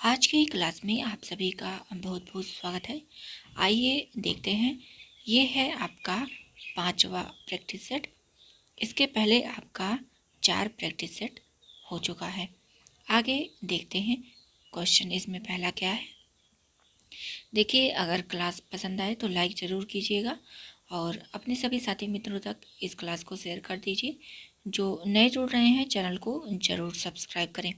आज की क्लास में आप सभी का बहुत बहुत स्वागत है। आइए देखते हैं। ये है आपका 5वां प्रैक्टिस सेट। इसके पहले आपका 4 प्रैक्टिस सेट हो चुका है। आगे देखते हैं क्वेश्चन इसमें पहला क्या है। देखिए, अगर क्लास पसंद आए तो लाइक ज़रूर कीजिएगा और अपने सभी साथी मित्रों तक इस क्लास को शेयर कर दीजिए। जो नए जुड़ रहे हैं चैनल को ज़रूर सब्सक्राइब करें,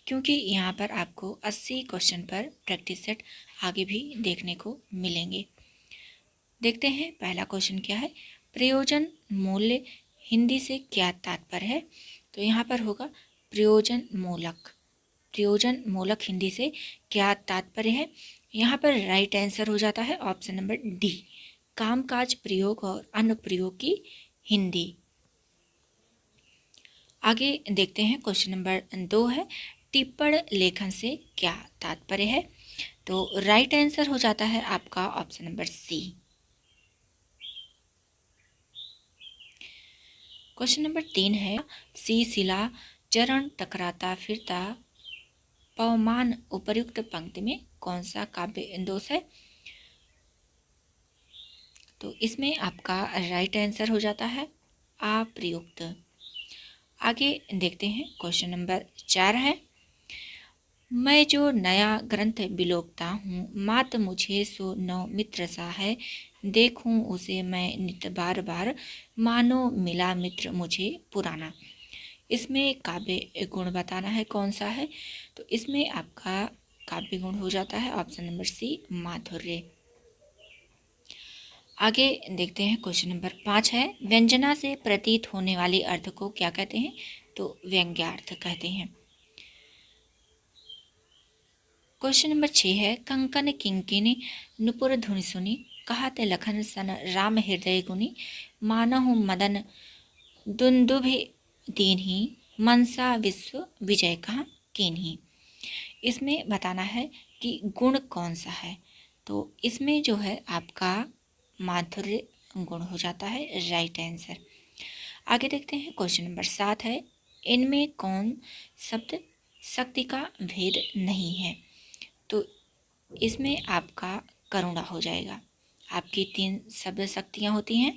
क्योंकि यहाँ पर आपको 80 क्वेश्चन पर प्रैक्टिस सेट आगे भी देखने को मिलेंगे। देखते हैं पहला क्वेश्चन क्या है। प्रयोजन मूल्य हिंदी से क्या तात्पर्य है। तो यहाँ पर होगा प्रयोजन मूलक। प्रयोजन मूलक हिंदी से क्या तात्पर्य है। यहाँ पर राइट आंसर हो जाता है ऑप्शन नंबर डी, कामकाज प्रयोग और अनुप्रयोग की हिंदी। आगे देखते हैं क्वेश्चन नंबर 2 है, टिप्पण लेखन से क्या तात्पर्य है। तो राइट आंसर हो जाता है आपका option number C. Question number 3 है, सी शिला चरण टकराता फिरता पवमान उपर्युक्त पंक्ति में कौन सा काव्य दोष है। तो इसमें आपका राइट आंसर हो जाता है अप्रयुक्त। आगे देखते हैं क्वेश्चन नंबर 4 है, मैं जो नया ग्रंथ बिलोकता हूँ मात मुझे सो नौ मित्र सा है, देखूं उसे मैं नित बार बार, मानो मिला मित्र मुझे पुराना। इसमें काव्य गुण बताना है कौन सा है। तो इसमें आपका काव्य गुण हो जाता है ऑप्शन नंबर सी, माधुर्य। आगे देखते हैं क्वेश्चन नंबर 5 है, व्यंजना से प्रतीत होने वाले अर्थ को क्या कहते हैं। तो व्यंग्यार्थ कहते हैं। क्वेश्चन नंबर 6 है, कंकन किंकिनी नुपुर धुनि सुनी, कहते लखन सन राम हृदय गुनी, मानहु मदन दुंदुभि दीन्ही, मनसा विश्व विजय कहाँ कीन्ही। इसमें बताना है कि गुण कौन सा है। तो इसमें जो है आपका माधुर्य गुण हो जाता है राइट आंसर। आगे देखते हैं क्वेश्चन नंबर 7 है, इनमें कौन शब्द शक्ति का भेद नहीं है। तो इसमें आपका करुणा हो जाएगा। आपकी 3 शब्द शक्तियाँ होती हैं,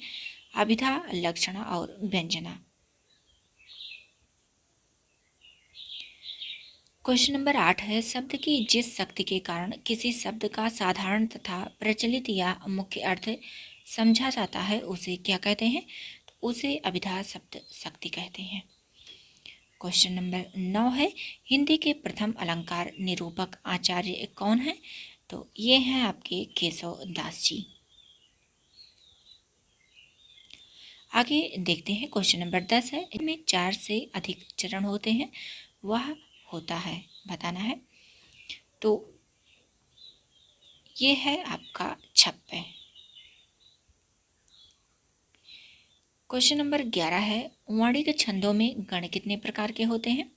अभिधा, लक्षणा और व्यंजना। क्वेश्चन नंबर 8 है, शब्द की जिस शक्ति के कारण किसी शब्द का साधारण तथा प्रचलित या मुख्य अर्थ समझा जाता है उसे क्या कहते हैं। तो उसे अभिधा शब्द शक्ति कहते हैं। क्वेश्चन नंबर 9 है, हिंदी के प्रथम अलंकार निरूपक आचार्य कौन है। तो ये हैं आपके केशव दास जी। आगे देखते हैं क्वेश्चन नंबर 10 है, इसमें 4 से अधिक चरण होते हैं, वह होता है बताना है। तो ये है आपका 96। क्वेश्चन नंबर 11 है, वर्णिक छंदों में गण कितने प्रकार के होते हैं।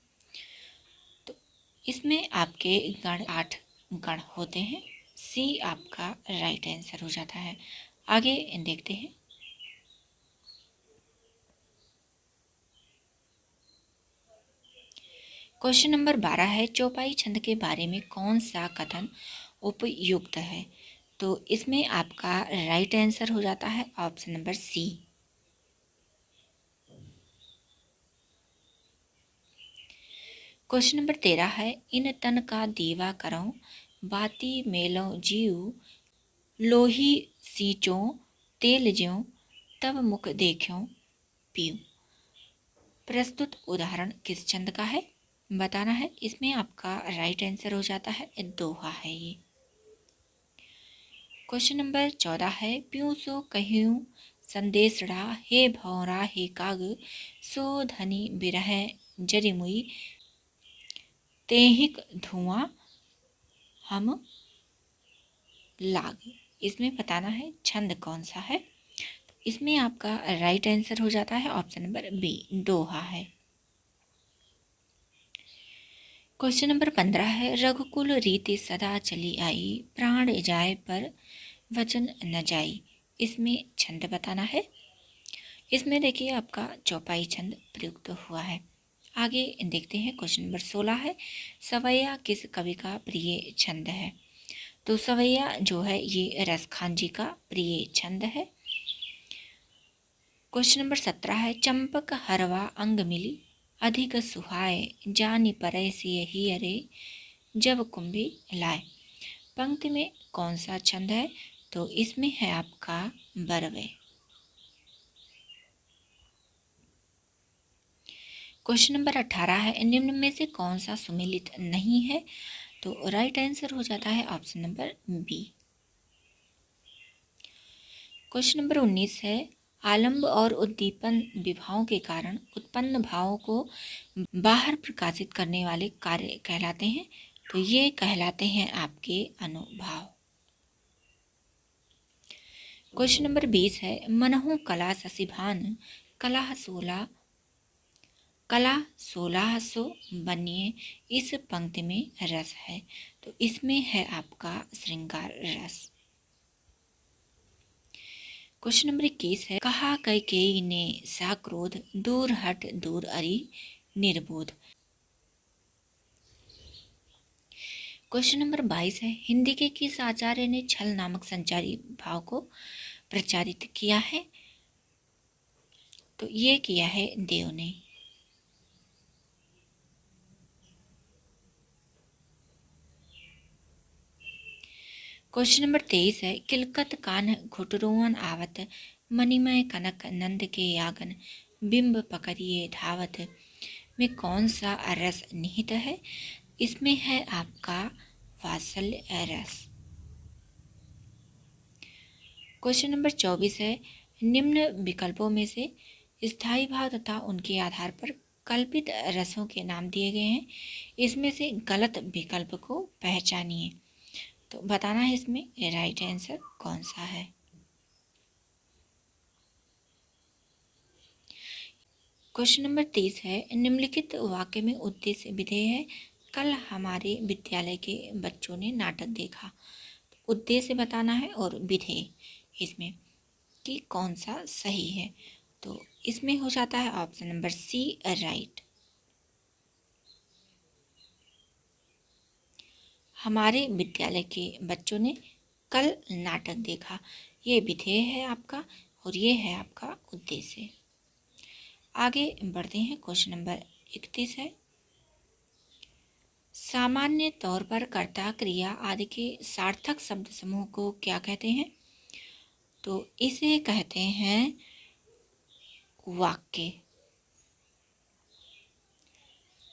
तो इसमें आपके गण 8 गण होते हैं। सी आपका राइट आंसर हो जाता है। आगे देखते हैं। क्वेश्चन नंबर 12 है, चौपाई छंद के बारे में कौन सा कथन उपयुक्त है। तो इसमें आपका राइट आंसर हो जाता है option number C. Question number 13 है, इन तन का दीवा करो, बाती मेलो जीव, लोही सींचो तेल ज्यों, तब मुख देखो पीऊं। प्रस्तुत उदाहरण किस छंद का है बताना है। इसमें आपका राइट आंसर हो जाता है दोहा है ये। क्वेश्चन नंबर 14 है, प्यूं सो कह्यूं संदेशड़ा, हे भौरा हे काग, सो धनी बिरह जरिमुई, तेहिक धुआं हम लाग। इसमें बताना है छंद कौन सा है। इसमें आपका राइट आंसर हो जाता है ऑप्शन नंबर बी, दोहा है। क्वेश्चन नंबर 15 है, रघुकुल रीति सदा चली आई, प्राण जाए पर वचन न जाई। इसमें छंद बताना है। इसमें देखिए आपका चौपाई छंद प्रयुक्त हुआ है। आगे देखते हैं क्वेश्चन नंबर 16 है, सवैया किस कवि का प्रिय छंद है? तो सवैया जो है ये रसखान जी का प्रिय छंद है। क्वेश्चन नंबर 17 है, चंपक हरवा अंग मिली अधिक सुहाए जानी परे सिय ही अरे जब कुंभी लाए। पंक्ति में कौन सा छंद है? तो इसमें है आपका बरवे। क्वेश्चन नंबर 18 है, निम्न में से कौन सा सुमेलित नहीं है? तो राइट आंसर हो जाता है option number B. Question number 19 है, आलंब और उद्दीपन विभावों के कारण उत्पन्न भावों को बाहर प्रकाशित करने वाले कार्य कहलाते हैं। तो ये कहलाते हैं आपके अनुभाव। क्वेश्चन नंबर 20 है, मनहु कला ससिभान कला 1600 बनिए इस पंक्ति में रस है। तो इसमें है आपका श्रृंगार रस। क्वेश्चन नंबर 21 है, कहा कैकेयी ने सा क्रोध दूर हट दूर अरि निर्बोध। क्वेश्चन नंबर 22 है, हिंदी के किस आचार्य ने छल नामक संचारी भाव को प्रचारित किया है? तो ये किया है देव ने। क्वेश्चन नंबर 23 है, किलकत कान घुटरुअन आवत मणिमय कनक नंद के यागन बिंब पकड़िए धावत में कौन सा रस निहित है? इसमें है आपका वात्सल्य रस। क्वेश्चन नंबर 24 है, निम्न विकल्पों में से स्थायी भाव तथा उनके आधार पर कल्पित रसों के नाम दिए गए हैं, इसमें से गलत विकल्प को पहचानिए। तो बताना है इसमें राइट आंसर कौन सा है। क्वेश्चन नंबर 30 है, निम्नलिखित वाक्य में उद्देश्य विधेय है, कल हमारे विद्यालय के बच्चों ने नाटक देखा। उद्देश्य बताना है और विधेय इसमें कि कौन सा सही है। तो इसमें हो जाता है ऑप्शन नंबर सी राइट। हमारे विद्यालय के बच्चों ने कल नाटक देखा, ये विधेय है आपका और ये है आपका उद्देश्य। आगे बढ़ते हैं, क्वेश्चन नंबर 31 है, सामान्य तौर पर कर्ता क्रिया आदि के सार्थक शब्द समूह को क्या कहते हैं? तो इसे कहते हैं वाक्य।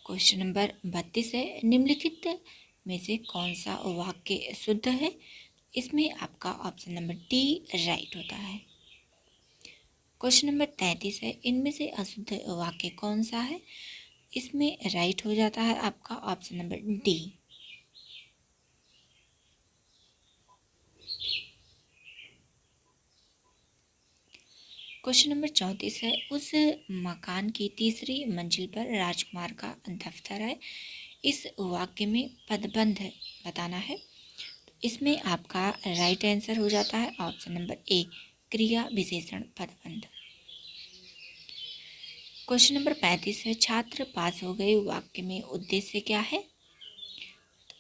क्वेश्चन नंबर 32 है, निम्नलिखित में से कौन सा वाक्य शुद्ध है? इसमें आपका ऑप्शन नंबर डी राइट होता है। क्वेश्चन नंबर 33 है, इनमें से अशुद्ध वाक्य कौन सा है? इसमें राइट हो जाता है आपका option number D. Question number 34 है, उस मकान की तीसरी मंजिल पर राजकुमार का दफ्तर है, इस वाक्य में पदबंध बताना है। इसमें आपका राइट आंसर हो जाता है ऑप्शन नंबर ए क्रिया विशेषण पदबंध। क्वेश्चन नंबर 35 है, छात्र पास हो गए वाक्य में उद्देश्य क्या है?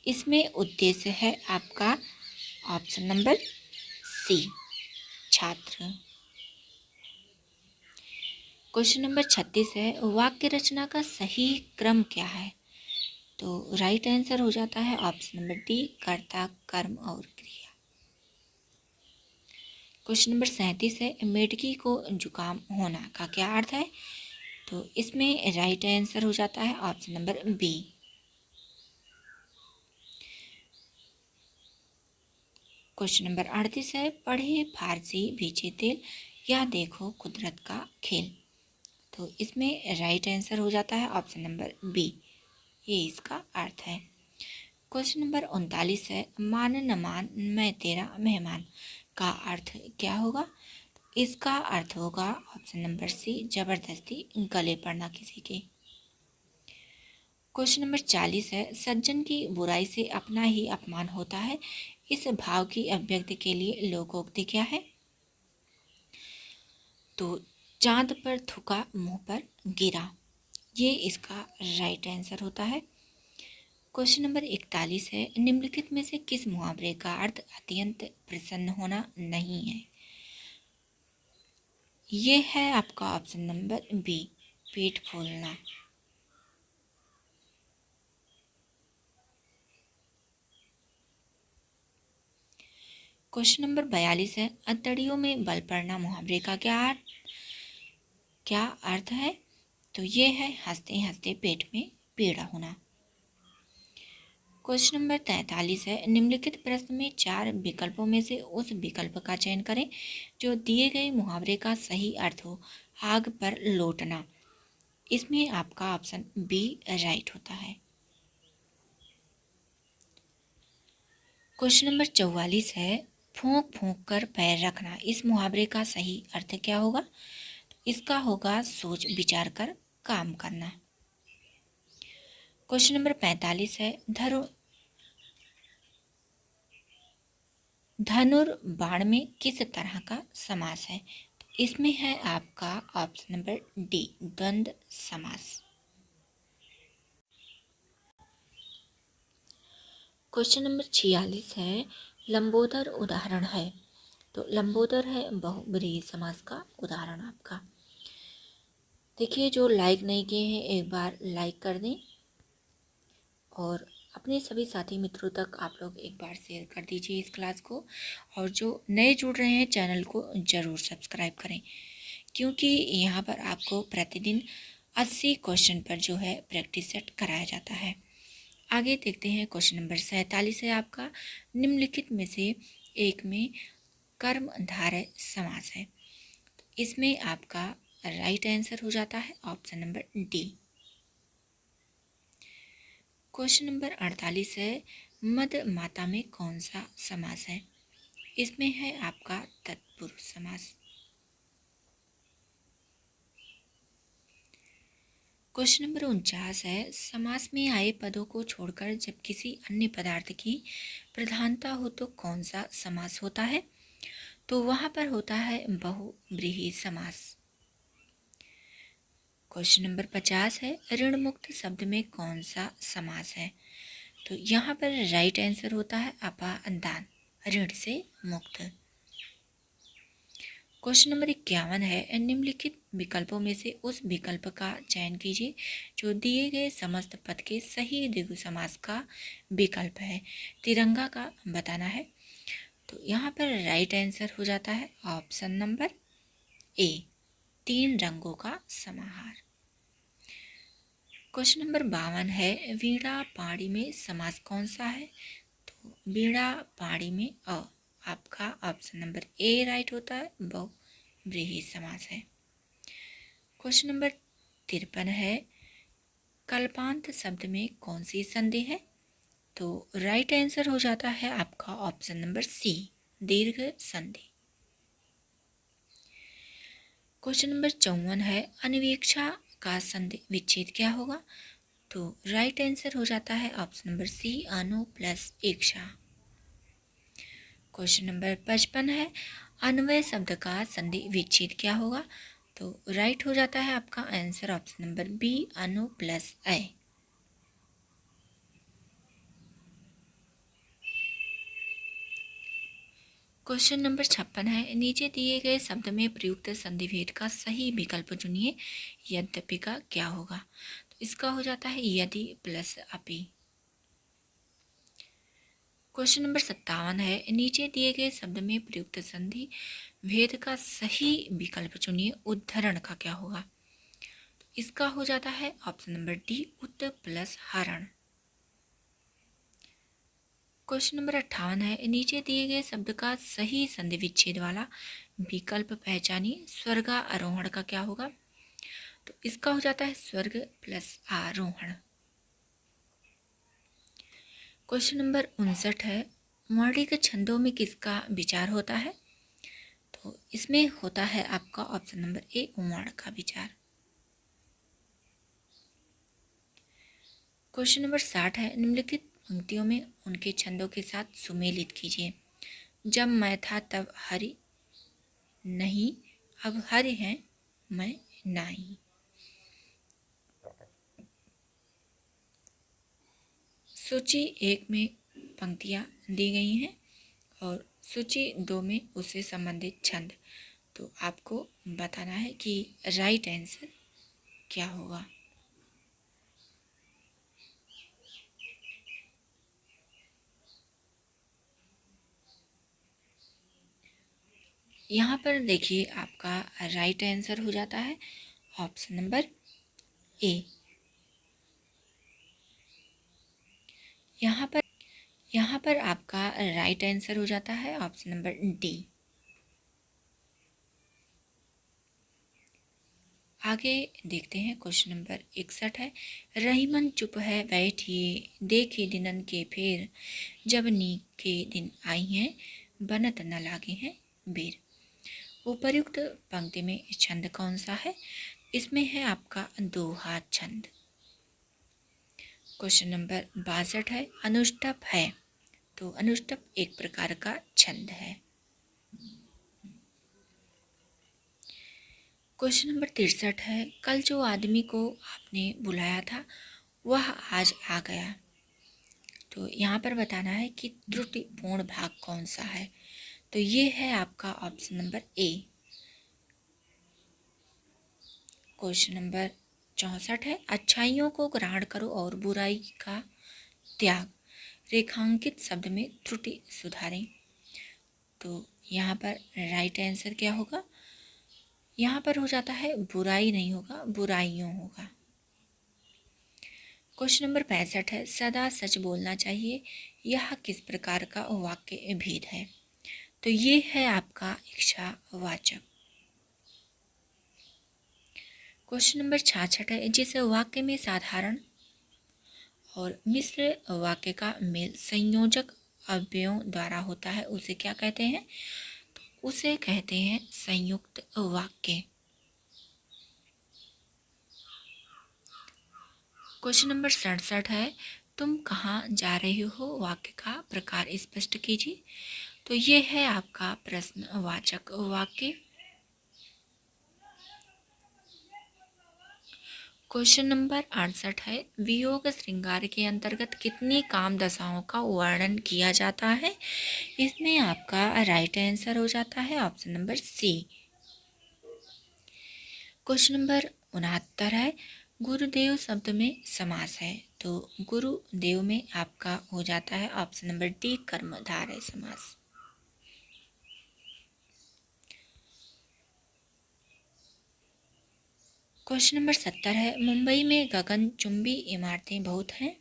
इसमें उद्देश्य है आपका ऑप्शन नंबर सी छात्र। क्वेश्चन नंबर 36 है, वाक्य रचना का सही क्रम क्या है? तो राइट आंसर हो जाता है ऑप्शन नंबर डी कर्ता कर्म और क्रिया। क्वेश्चन नंबर 37 है, मेढकी को जुकाम होना का क्या अर्थ है? तो इसमें राइट आंसर हो जाता है option number B. Question number 38 है, पढ़े फारसी भीचे तेल या देखो कुदरत का खेल। तो इसमें राइट आंसर हो जाता है ऑप्शन नंबर बी, ये इसका अर्थ है। क्वेश्चन नंबर 39 है, मान न मान मैं तेरा मेहमान का अर्थ क्या होगा? इसका अर्थ होगा ऑप्शन नंबर सी जबरदस्ती गले पड़ना किसी के। क्वेश्चन नंबर 40 है, सज्जन की बुराई से अपना ही अपमान होता है, इस भाव की अभिव्यक्ति के लिए लोकोक्ति क्या है? तो चांद पर थूका मुंह पर गिरा। ये इसका राइट आंसर होता है। क्वेश्चन नंबर 41 है, निम्नलिखित में से किस मुहावरे का अर्थ अत्यंत प्रसन्न होना नहीं है? ये है आपका ऑप्शन नंबर बी, पेट फूलना। क्वेश्चन नंबर 42 है, अंतड़ियों में बल पड़ना मुहावरे का क्या अर्थ है? तो ये है हंसते हंसते पेट में पीड़ा होना। क्वेश्चन नंबर 43 है, निम्नलिखित प्रश्न में 4 विकल्पों में से उस विकल्प का चयन करें जो दिए गए मुहावरे का सही अर्थ हो। आग पर लौटना, इसमें आपका ऑप्शन बी राइट होता है। क्वेश्चन नंबर 44 है, फूंक फूंक कर पैर रखना, इस मुहावरे का सही अर्थ क्या होगा? इसका होगा सोच विचार कर काम करना। क्वेश्चन नंबर 45 है, धनुर्बाण में किस तरह का समास है? इसमें है आपका ऑप्शन नंबर डी, द्वंद्व समास। क्वेश्चन नंबर 46 है, लंबोदर उदाहरण है। तो लंबोदर है बहुब्रीहि समास का उदाहरण आपका। देखिए, जो लाइक नहीं किए हैं एक बार लाइक कर दें और अपने सभी साथी मित्रों तक आप लोग एक बार शेयर कर दीजिए इस क्लास को। और जो नए जुड़ रहे हैं चैनल को ज़रूर सब्सक्राइब करें, क्योंकि यहाँ पर आपको प्रतिदिन 80 क्वेश्चन पर जो है प्रैक्टिस सेट कराया जाता है। आगे देखते हैं, क्वेश्चन नंबर 47 है आपका, निम्नलिखित में से एक में कर्मधारय समास है। इसमें आपका राइट आंसर हो जाता है option number D. Question number 48 है, मद माता में कौन सा समास है? इसमें है आपका तत्पुरुष समास। क्वेश्चन नंबर 49 है, समास में आए पदों को छोड़कर जब किसी अन्य पदार्थ की प्रधानता हो तो कौन सा समास होता है? तो वहां पर होता है बहुव्रीहि समास। क्वेश्चन नंबर 50 है, ऋण मुक्त शब्द में कौन सा समास है? तो यहाँ पर राइट आंसर होता है अपादान, ऋण से मुक्त। क्वेश्चन नंबर 51 है, निम्नलिखित विकल्पों में से उस विकल्प का चयन कीजिए जो दिए गए समस्त पद के सही द्विगु समास का विकल्प है। तिरंगा का बताना है, तो यहाँ पर राइट आंसर हो जाता है ऑप्शन नंबर ए, 3 रंगों का समाहार। क्वेश्चन नंबर 52 है, वीणा पाणी में समास कौन सा है? तो वीणा पाणी में आपका ऑप्शन नंबर ए राइट होता है, बहुव्रीहि समास है। क्वेश्चन नंबर 53 है, कल्पांत शब्द में कौन सी संधि है? तो राइट आंसर हो जाता है आपका ऑप्शन नंबर सी, दीर्घ संधि। क्वेश्चन नंबर 54 है, अनवीक्षा का संधि विच्छेद क्या होगा? तो राइट आंसर हो जाता है ऑप्शन नंबर सी, अनु प्लस इक्षा। क्वेश्चन नंबर 55 है, अन्वय शब्द का संधि विच्छेद क्या होगा? तो राइट हो जाता है आपका आंसर ऑप्शन नंबर बी, अनु प्लस अय। क्वेश्चन नंबर 56 है, नीचे दिए गए शब्द में प्रयुक्त संधिभेद का सही विकल्प चुनिए, यद्यपि का क्या होगा? तो इसका हो जाता है यदि प्लस अपि। क्वेश्चन नंबर 57 है, नीचे दिए गए शब्द में प्रयुक्त संधि भेद का सही विकल्प चुनिए, उद्धरण का क्या होगा? तो इसका हो जाता है ऑप्शन नंबर डी, उत प्लस हरण। क्वेश्चन नंबर 58 है, नीचे दिए गए शब्द का सही संधि विच्छेद वाला विकल्प पहचानिए, स्वर्गारोहण का क्या होगा? तो इसका हो जाता है स्वर्ग प्लस आरोहण। क्वेश्चन नंबर 59 है, मौलिक छंदों में किसका विचार होता है? तो इसमें होता है आपका ऑप्शन नंबर ए, उमड़ का विचार। क्वेश्चन नंबर 60 है, निम्नलिखित पंक्तियों में उनके छंदों के साथ सुमेलित कीजिए। जब मैं था तब हरि नहीं, अब हरि हैं मैं नाही। सूची 1 में पंक्तियाँ दी गई हैं और सूची 2 में उससे संबंधित छंद। तो आपको बताना है कि राइट आंसर क्या होगा। यहाँ पर देखिए आपका राइट आंसर हो जाता है ऑप्शन नंबर ए। यहाँ पर आपका राइट आंसर हो जाता है ऑप्शन नंबर डी। आगे देखते हैं, क्वेश्चन नंबर 61 है, रहीमन चुप है बैठिए देखे दिनन के फेर, जब नीक के दिन आई हैं बनत न लागे हैं बेर। उपर्युक्त पंक्ति में छंद कौन सा है? इसमें है आपका दो हाथ छंद। क्वेश्चन नंबर 62 है, अनुष्टप है। तो अनुष्टप एक प्रकार का छंद है। क्वेश्चन नंबर 63 है, कल जो आदमी को आपने बुलाया था वह आज आ गया। तो यहाँ पर बताना है कि त्रुटिपूर्ण भाग कौन सा है। तो ये है आपका option number A. Question number 64 है, अच्छाइयों को ग्रहण करो और बुराई का त्याग, रेखांकित शब्द में त्रुटि सुधारें। तो यहाँ पर राइट आंसर क्या होगा? यहाँ पर हो जाता है बुराई नहीं होगा, बुराइयों होगा। क्वेश्चन नंबर 65 है, सदा सच बोलना चाहिए, यह किस प्रकार का वाक्य भेद है? तो ये है आपका इच्छावाचक। क्वेश्चन नंबर 66 है, जिस वाक्य में साधारण और मिश्र वाक्य का मेल संयोजक अवयवों द्वारा होता है उसे क्या कहते हैं? तो उसे कहते हैं संयुक्त वाक्य। क्वेश्चन नंबर 67 है, तुम कहाँ जा रहे हो वाक्य का प्रकार स्पष्ट कीजिए। तो ये है आपका प्रश्नवाचक वाक्य। क्वेश्चन नंबर 68 है, वियोग श्रृंगार के अंतर्गत कितनी काम दशाओं का वर्णन किया जाता है? इसमें आपका राइट आंसर हो जाता है option number C. Question number 69 है, गुरुदेव शब्द में समास है। तो गुरुदेव में आपका हो जाता है ऑप्शन नंबर डी, कर्मधारय समास। क्वेश्चन नंबर 70 है, मुंबई में गगनचुंबी इमारतें बहुत हैं।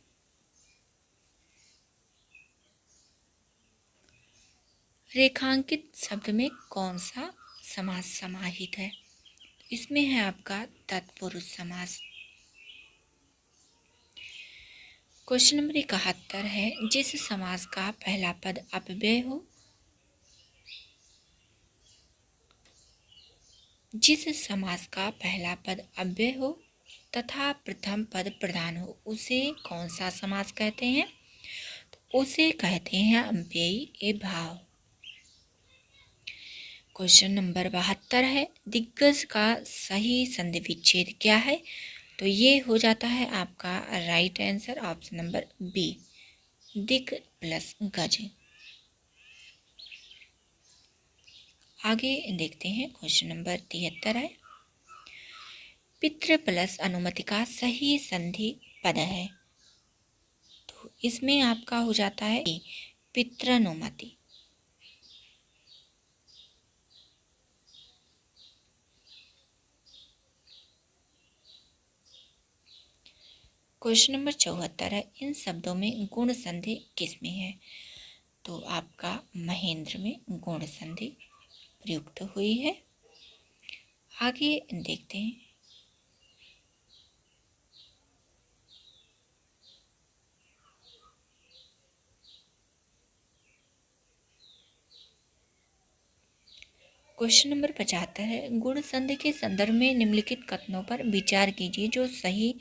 रेखांकित शब्द में कौन सा समास समाहित है? इसमें है आपका तत्पुरुष समास। क्वेश्चन नंबर 71 है, जिस समास का पहला पद अपव्यय हो, जिस समास का पहला पद अव्यय हो तथा प्रथम पद प्रधान हो उसे कौन सा समास कहते हैं? तो उसे कहते हैं अव्ययी भाव। क्वेश्चन नंबर 72 है, दिग्गज का सही संधि विच्छेद क्या है? तो ये हो जाता है आपका right answer option number B, दिग प्लस गज। आगे देखते हैं, क्वेश्चन नंबर 73 है, पितृ प्लस अनुमति का सही संधि पद है। तो इसमें आपका हो जाता है पितृनुमति। क्वेश्चन नंबर 74 है, इन शब्दों में गुण संधि किसमें है? तो आपका महेंद्र में गुण संधि प्रयुक्त हुई है। आगे देखते हैं, क्वेश्चन नंबर 75 है, गुण संधि के संदर्भ में निम्नलिखित कथनों पर विचार कीजिए जो सही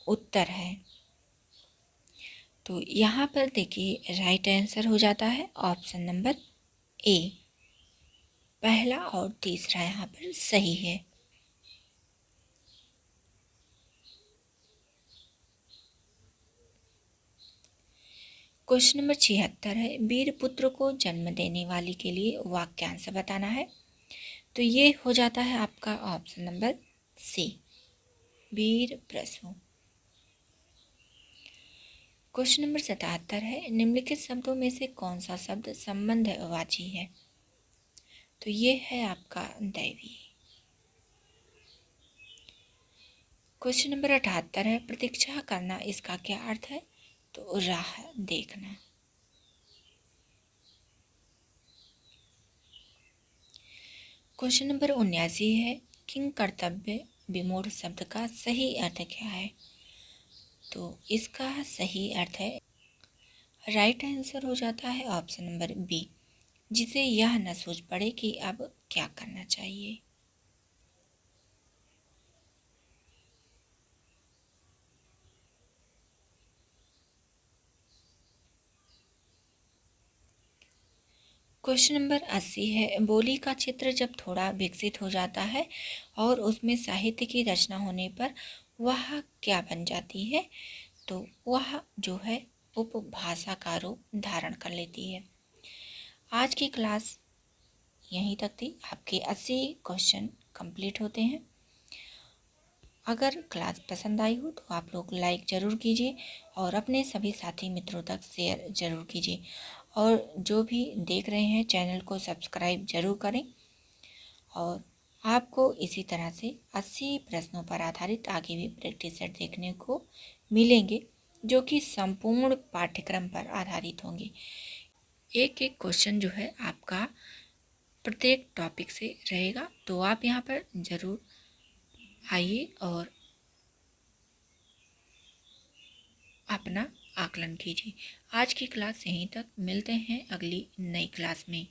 उत्तर है। तो यहाँ पर देखिए राइट आंसर हो जाता है ऑप्शन नंबर ए, पहला और तीसरा यहाँ पर सही है। क्वेश्चन नंबर 76 है, वीर पुत्र को जन्म देने वाली के लिए वाक्यांश बताना है। तो ये हो जाता है आपका ऑप्शन नंबर सी, वीर प्रसू। क्वेश्चन नंबर 77 है, निम्नलिखित शब्दों में से कौन सा शब्द संबंधवाची है? तो ये है आपका दैवी। क्वेश्चन नंबर 78 है, प्रतीक्षा करना इसका क्या अर्थ है? तो राह देखना। क्वेश्चन नंबर 79 है, किंग कर्तव्य विमूढ़ शब्द का सही अर्थ क्या है? तो इसका सही अर्थ है, राइट आंसर हो जाता है ऑप्शन नंबर बी, जिसे यह न सोच पड़े कि अब क्या करना चाहिए। क्वेश्चन नंबर 80 है, बोली का चित्र जब थोड़ा विकसित हो जाता है और उसमें साहित्य की रचना होने पर वह क्या बन जाती है? तो वह जो है उपभाषा का रूप धारण कर लेती है। आज की क्लास यहीं तक थी। आपके 80 क्वेश्चन कंप्लीट होते हैं। अगर क्लास पसंद आई हो तो आप लोग लाइक ज़रूर कीजिए और अपने सभी साथी मित्रों तक शेयर ज़रूर कीजिए, और जो भी देख रहे हैं चैनल को सब्सक्राइब ज़रूर करें। और आपको इसी तरह से 80 प्रश्नों पर आधारित आगे भी प्रैक्टिस सेट देखने को मिलेंगे, जो कि संपूर्ण पाठ्यक्रम पर आधारित होंगे। एक एक क्वेश्चन जो है आपका प्रत्येक टॉपिक से रहेगा, तो आप यहाँ पर ज़रूर आइए और अपना आकलन कीजिए। आज की क्लास यहीं तक, मिलते हैं अगली नई क्लास में।